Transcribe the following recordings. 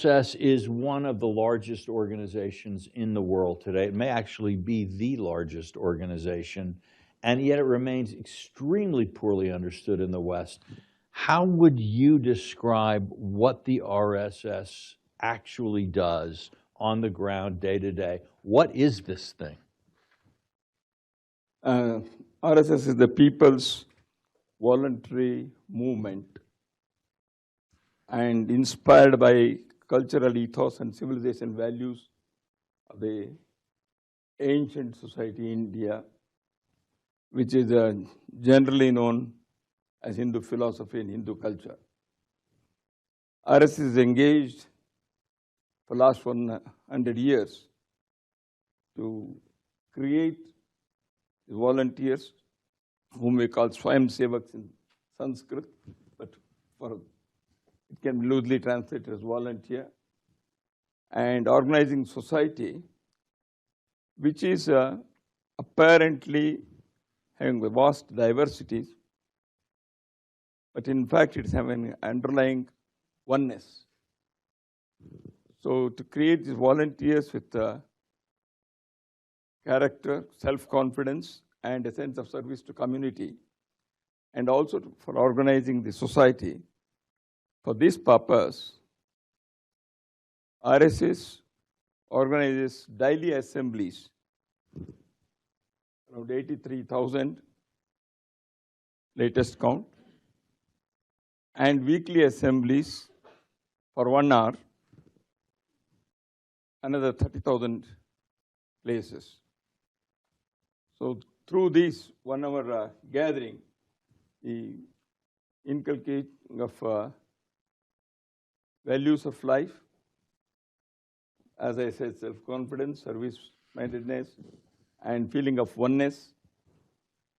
RSS is one of the largest organizations in the world today. It may actually be the largest organization, and yet it remains extremely poorly understood in the West. How would you describe what the RSS actually does on the ground day to day? What is this thing? RSS is the People's Voluntary Movement, and inspired by cultural ethos and civilization values of the ancient society in India, which is generally known as Hindu philosophy and Hindu culture. RSS is engaged for the last 100 years to create volunteers, whom we call Swayamsevaks in Sanskrit, but it can be loosely translated as volunteer, and organizing society, which is apparently having vast diversities, but in fact it's having underlying oneness. So to create these volunteers with character, self-confidence, and a sense of service to community, and also for organizing the society. For this purpose, RSS organizes daily assemblies, around 83,000 latest count, and weekly assemblies for 1 hour, another 30,000 places. So through this 1 hour gathering, the inculcating of values of life, as I said, self-confidence, service-mindedness, and feeling of oneness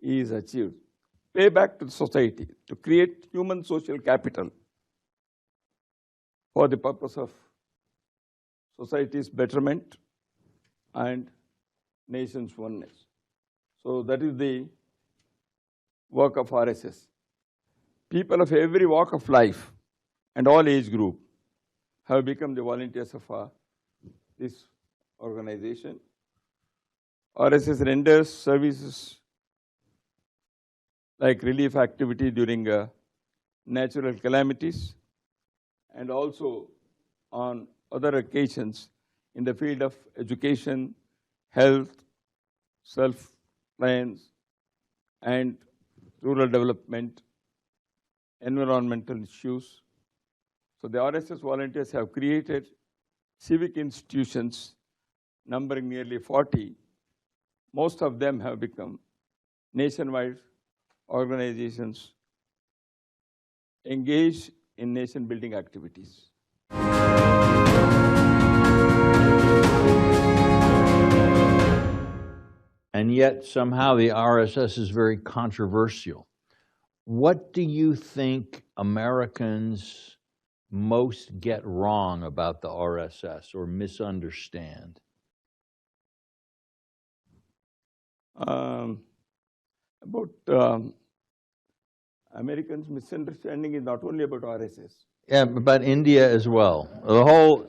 is achieved. Pay back to the society to create human social capital for the purpose of society's betterment and nation's oneness. So that is the work of RSS. People of every walk of life and all age group have become the volunteers of this organization. RSS renders services like relief activity during natural calamities, and also on other occasions in the field of education, health, self-reliance, and rural development, environmental issues. So the RSS volunteers have created civic institutions numbering nearly 40. Most of them have become nationwide organizations engaged in nation-building activities. And yet somehow the RSS is very controversial. What do you think Americans most get wrong about the RSS or misunderstand? Americans' misunderstanding is not only about RSS. Yeah, but India as well. The whole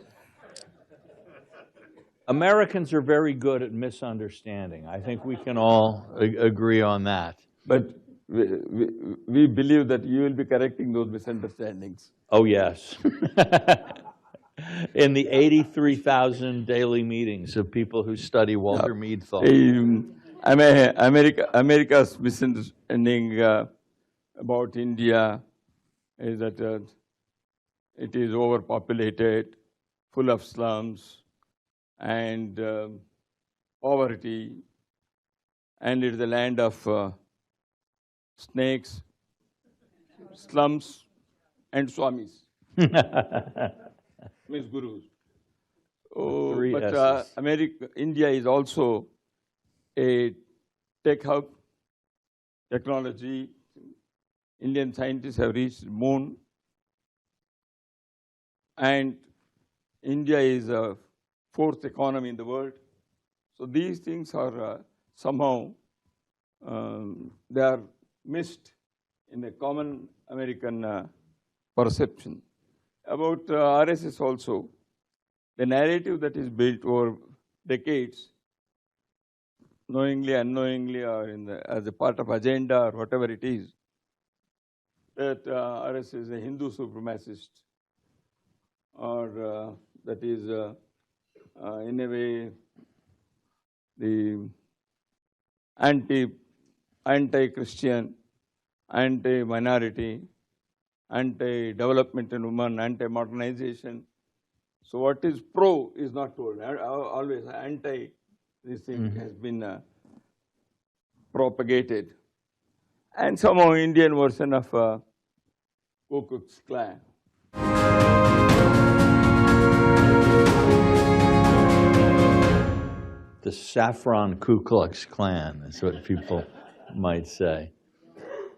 Americans are very good at misunderstanding. I think we can all agree on that. But we believe that you will be correcting those misunderstandings. Oh, yes. In the 83,000 daily meetings of people who study Walter Mead thought. America's misunderstanding about India is that it is overpopulated, full of slums, and poverty, and it is the land of snakes, slums, and swamis, means gurus. Oh, but India is also a tech hub, technology. Indian scientists have reached the moon, and India is a 4th economy in the world. So these things are somehow they are missed in the common American perception. About RSS also, the narrative that is built over decades, knowingly, unknowingly, or as a part of agenda or whatever it is, that RSS is a Hindu supremacist, or that is in a way the anti-Christian, anti-minority, anti-development in women, anti-modernization. So what is pro is not told. Always anti, this thing has been propagated. And somehow Indian version of Ku Klux Klan. The saffron Ku Klux Klan is what people might say.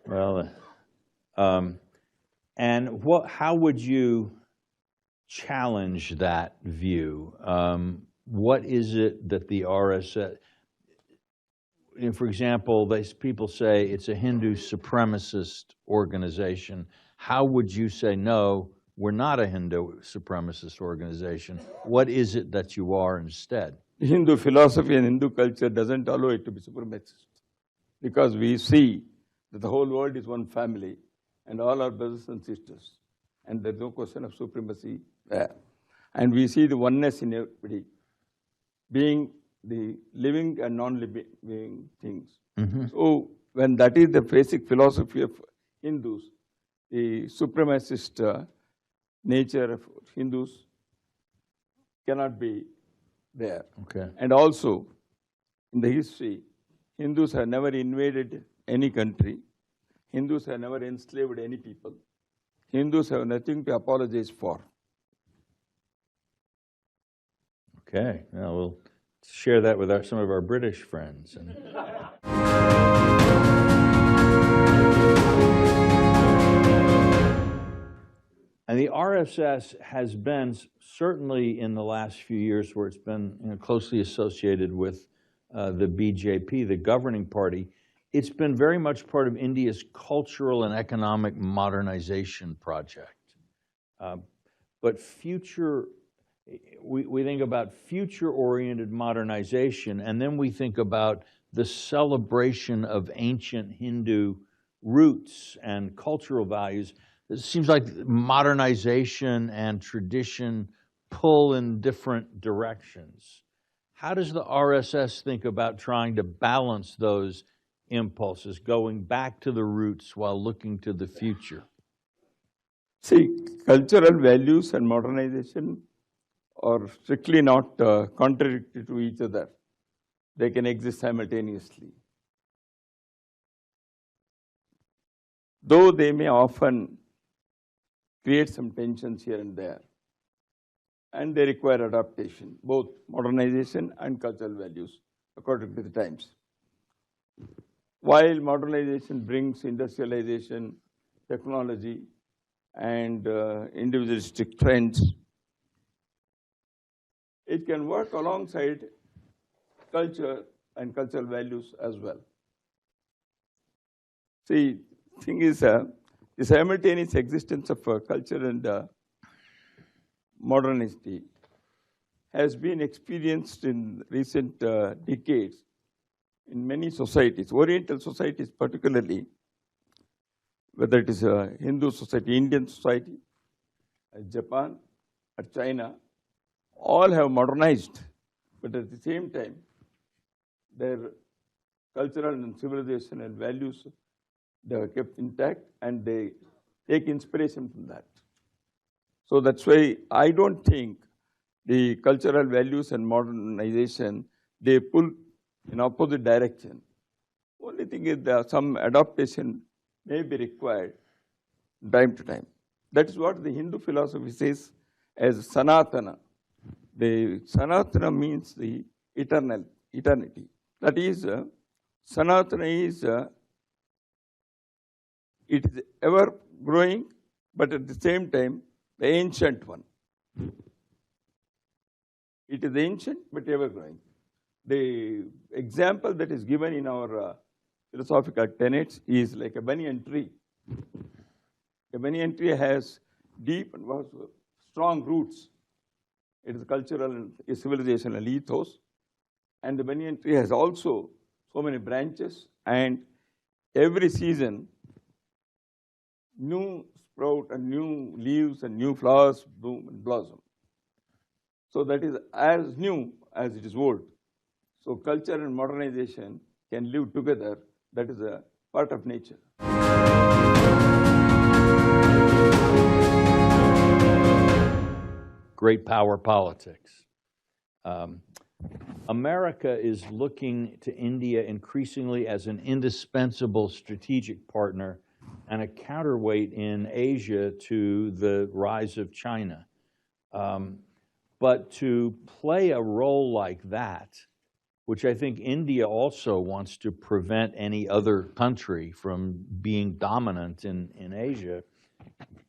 Well, and how would you challenge that view? What is it that the RSS, for example, people say it's a Hindu supremacist organization. How would you say, no, we're not a Hindu supremacist organization? What is it that you are instead? Hindu philosophy and Hindu culture doesn't allow it to be supremacist, because we see that the whole world is one family and all are brothers and sisters, and there's no question of supremacy there. And we see the oneness in everybody, being the living and non-living things. So when that is the basic philosophy of Hindus, the supremacist nature of Hindus cannot be there. Okay. And also, in the history, Hindus have never invaded any country. Hindus have never enslaved any people. Hindus have nothing to apologize for. Okay, now we'll share that with some of our British friends. And the RSS has been, certainly in the last few years, where it's been closely associated with the BJP, the governing party, it's been very much part of India's cultural and economic modernization project. But we think about future-oriented modernization, and then we think about the celebration of ancient Hindu roots and cultural values. It seems like modernization and tradition pull in different directions. How does the RSS think about trying to balance those impulses, going back to the roots while looking to the future? See, cultural values and modernization are strictly not contradictory to each other. They can exist simultaneously. Though they may often create some tensions here and there, and they require adaptation, both modernization and cultural values, according to the times. While modernization brings industrialization, technology, and individualistic trends, it can work alongside culture and cultural values as well. See, the thing is, the simultaneous existence of culture and modernity has been experienced in recent decades in many societies, Oriental societies particularly, whether it is a Hindu society, Indian society, Japan, or China, all have modernized, but at the same time, their cultural and civilizational values, they are kept intact, and they take inspiration from that. So that's why I don't think the cultural values and modernization, they pull in opposite direction. Only thing is that some adaptation may be required time to time. That is what the Hindu philosophy says as Sanatana. The Sanatana means the eternity. That is, Sanatana is, it is ever growing, but at the same time, the ancient one. It is ancient, but ever growing. The example that is given in our philosophical tenets is like a banyan tree. A banyan tree has deep and strong roots. It is cultural and a civilizational ethos. And the banyan tree has also so many branches, and every season, new sprout and new leaves and new flowers bloom and blossom. So that is as new as it is old. So culture and modernization can live together. That is a part of nature. Great power politics. America is looking to India increasingly as an indispensable strategic partner and a counterweight in Asia to the rise of China. But to play a role like that, which I think India also wants to prevent any other country from being dominant in Asia,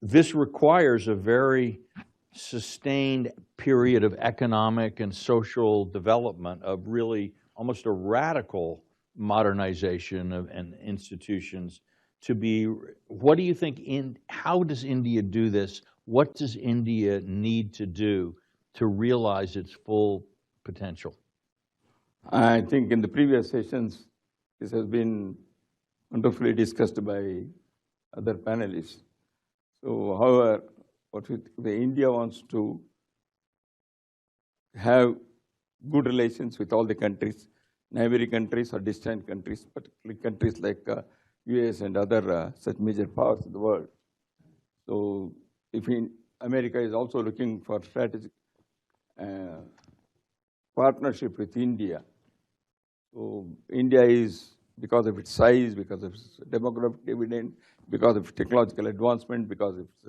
this requires a very sustained period of economic and social development, of really almost a radical modernization of and institutions to be. What do you think, how does India do this? What does India need to do to realize its full potential? I think in the previous sessions, this has been wonderfully discussed by other panelists. So, however, the India wants to have good relations with all the countries, neighboring countries or distant countries, particularly countries like US and other such major powers in the world. So, if America is also looking for strategic partnership with India. So India is, because of its size, because of its demographic dividend, because of technological advancement, because of its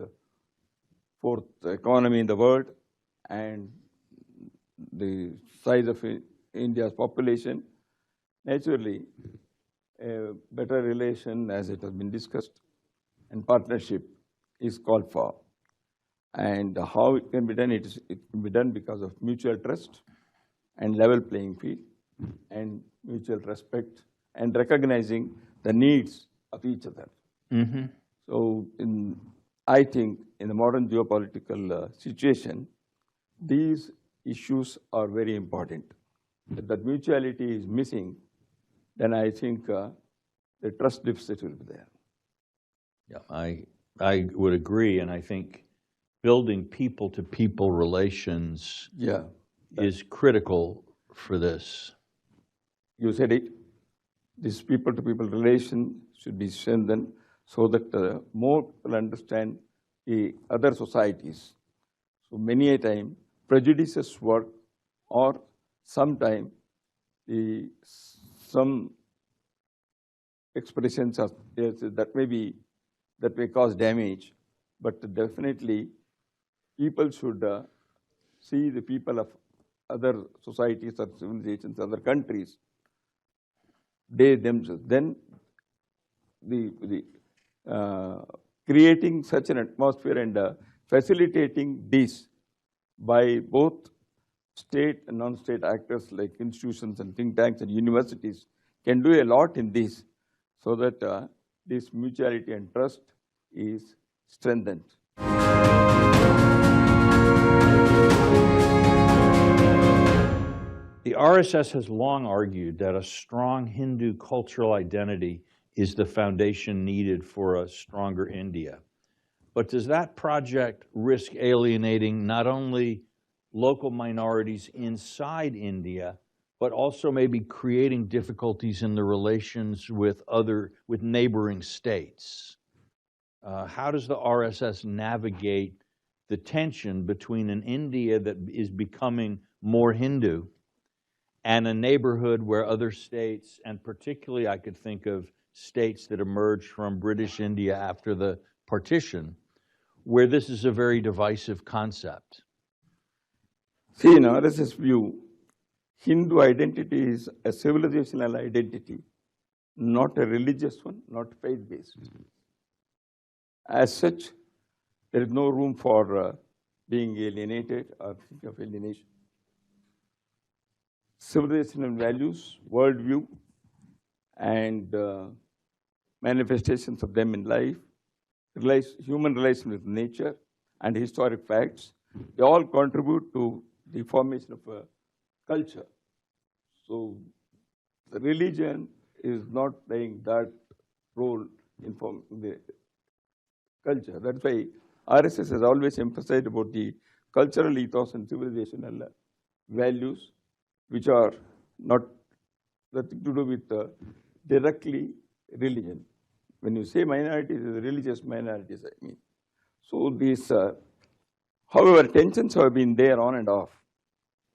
fourth economy in the world, and the size of India's population, naturally, a better relation, as it has been discussed, and partnership is called for. And how it can be done, it can be done because of mutual trust and level playing field and mutual respect and recognizing the needs of each other. Mm-hmm. So I think in the modern geopolitical situation, these issues are very important. If that mutuality is missing, then I think the trust deficit will be there. Yeah, I would agree, and I think building people-to-people relations is critical for this. You said it. This people-to-people relation should be strengthened so that more people understand the other societies. So many a time, prejudices work, or sometime some expressions are, that may cause damage, but definitely people should see the people of other societies or civilizations, other countries, they themselves. Then creating such an atmosphere and facilitating this by both state and non-state actors like institutions and think tanks and universities can do a lot in this, so that this mutuality and trust is strengthened. The RSS has long argued that a strong Hindu cultural identity is the foundation needed for a stronger India. But does that project risk alienating not only local minorities inside India, but also maybe creating difficulties in the relations with neighboring states? How does the RSS navigate the tension between an India that is becoming more Hindu and a neighborhood where other states, and particularly I could think of states that emerged from British India after the partition, where this is a very divisive concept? See, in RSS view, Hindu identity is a civilizational identity, not a religious one, not faith-based. As such, there is no room for being alienated or think of alienation. Civilizational values, worldview, and manifestations of them in life, human relation with nature, and historic facts, they all contribute to the formation of a culture. So the religion is not playing that role in forming the culture. That's why RSS has always emphasized about the cultural ethos and civilizational values, which are not nothing to do with directly religion. When you say minorities, religious minorities, I mean. So these, however, tensions have been there on and off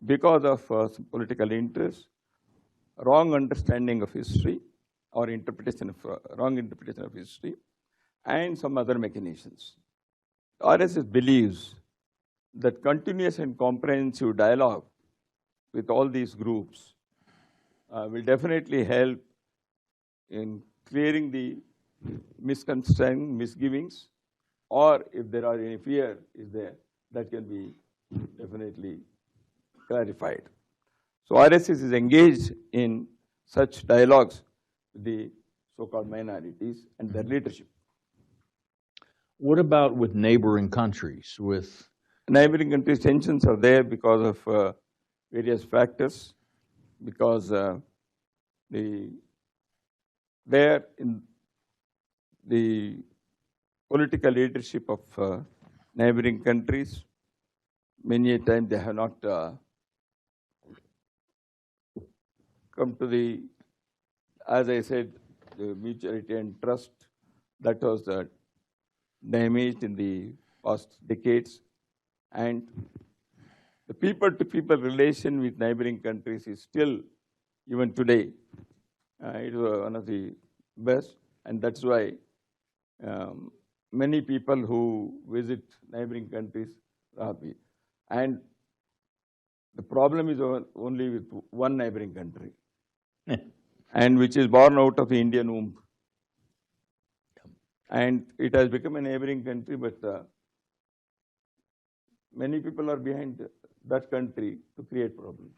because of political interest, wrong understanding of history, or interpretation of wrong interpretation of history, and some other machinations. RSS believes that continuous and comprehensive dialogue with all these groups will definitely help in clearing the misconceptions, misgivings, or if there are any fear is there, that can be definitely clarified. So RSS is engaged in such dialogues with the so-called minorities and their leadership. What about with neighboring countries? With Neighboring countries, tensions are there because of various factors, because there in the political leadership of neighboring countries, many a time they have not come to the, as I said, the mutuality and trust that was damaged in the past decades, and the people-to-people relation with neighboring countries is still, even today, it is one of the best, and that's why many people who visit neighboring countries are happy. And the problem is only with one neighboring country, and which is born out of the Indian womb. And it has become a neighboring country, but many people are behind that country to create problems.